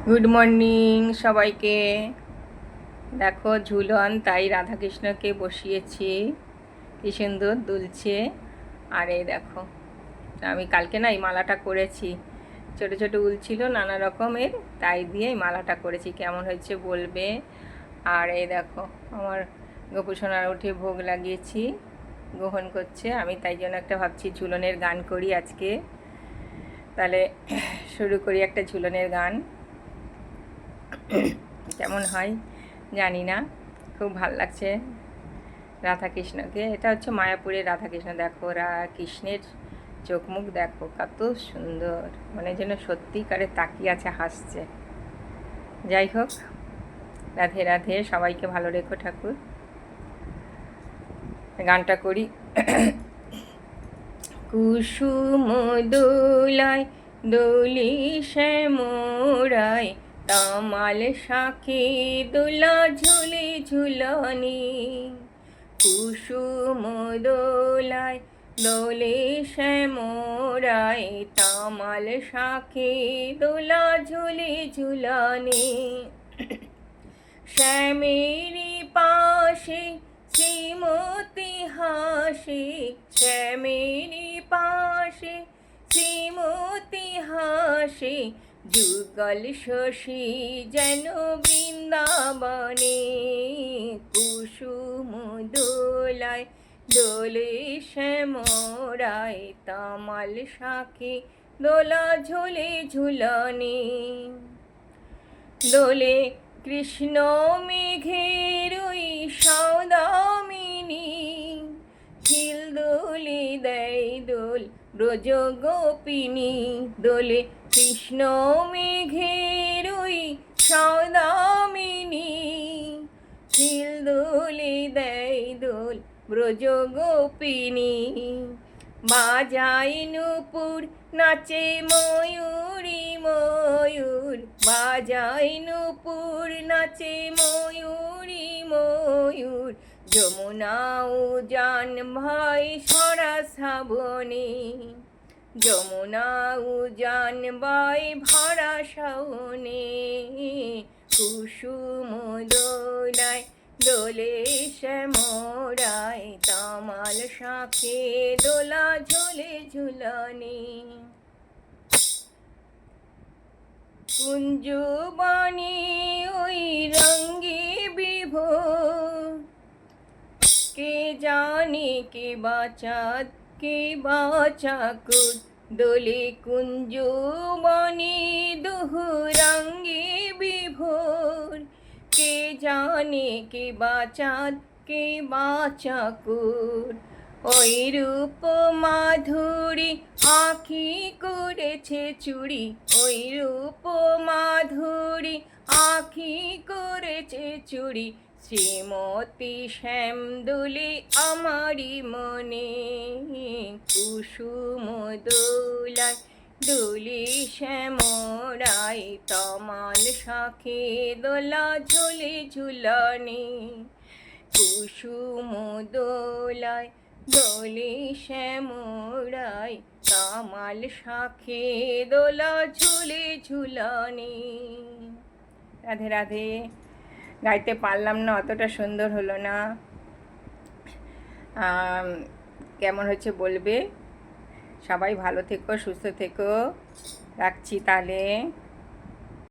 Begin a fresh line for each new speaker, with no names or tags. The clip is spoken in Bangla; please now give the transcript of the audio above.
গুড মর্নিং সবাইকে। দেখো ঝুলন, তাই রাধাকৃষ্ণকে বসিয়েছি, কি সুন্দর দুলছে। আর এই দেখো, আমি কালকে না এই মালাটা করেছি, ছোট ছোট উল ছিল নানা রকমের, তাই দিয়ে এই মালাটা করেছি। কেমন হয়েছে বলবে। আর এই দেখো আমার গোপুসোনার উঠে ভোগ লাগিয়েছি, গ্রহণ করছে। আমি তাই জন্য একটা ভাবছি ঝুলনের গান করি আজকে। তাহলে শুরু করি একটা ঝুলনের গান। কেমন হয় জানি না, খুব ভাল লাগছে রাধাকৃষ্ণকে। এটা হচ্ছে মায়াপুরের রাধাকৃষ্ণ। দেখো কৃষ্ণের চোখ মুখ দেখো কত সুন্দর, মানে যেন সত্যিকারে তাকিয়ে আছে, হাসছে। যাই হোক, রাধে রাধে, সবাইকে ভালো রেখো ঠাকুর। গানটা করি। কুসুম দোলায় দোলি শ্যামরায়, তামাল শাখে দোলা ঝুলে ঝুলনি। কুসুম দোলায় দোলে শ্যামরায়, তামাল শাখে দোলা ঝুলে ঝুলনি। শ্যামেরি পাশে শ্রীমতী হাসে, শ্যামেরি পাশে শ্রীমতী হাসে, যুগল শশী যেন বৃন্দাবনে। কুসুম দোলায় দোলে শ্যামরায়, তামাল শাখে দোলা ঝোলে ঝুলনি। দোলে কৃষ্ণ মেঘের ওই সৌদামিনী, হিল দোলে দেয় দোল ব্রজ গোপিনী। দোলে কৃষ্ণ মেঘের ওই সৌদামিনী, হিল দোলে দেয় দোল ব্রজ গোপিনী। বাজায় নূপুর নাচে ময়ূরী ময়ূর, বাজায় নূপুর নাচে ময়ূরী ময়ূর। যমুনা উজান ভাই সরা শ্রাবণে, যমুনা উজান বাই ভরা শ্রাবণে। কুসুম দোলায় দোলে শ্যামরায়, তামাল শাখে দোলা ঝোলে ঝুলনি। কুঞ্জবাণী ওই রঙ্গে বিভোর, কে জানে কে বাচাত কে বাচাকুর। দোলে কুঞ্জবাণী দুহু রঙ্গে বিভোর, কে জানে কে বাচাত কে বাচাকুর। ওই রূপ মাধুরী আঁখি করেছে চুরি, ওই রূপ মাধুরী আঁখি করেছে চুরি। শ্রীমতী শ্যাম দোলে আমারি মনে। কুসুম দোলায় দোলে শ্যামরায়, তামাল শাখে দোলা ঝোলে ঝুলনি। কুসুম দোলায় দোলে শ্যামরায়, তামাল শাখে দোলা ঝুলে ঝুলনি। রাধে রাধে। গাইতে পারলাম না, অতটা সুন্দর হলো না। কেমন হচ্ছে বলবে। সবাই ভালো থেকো, সুস্থ থেকো। রাখছি তাহলে।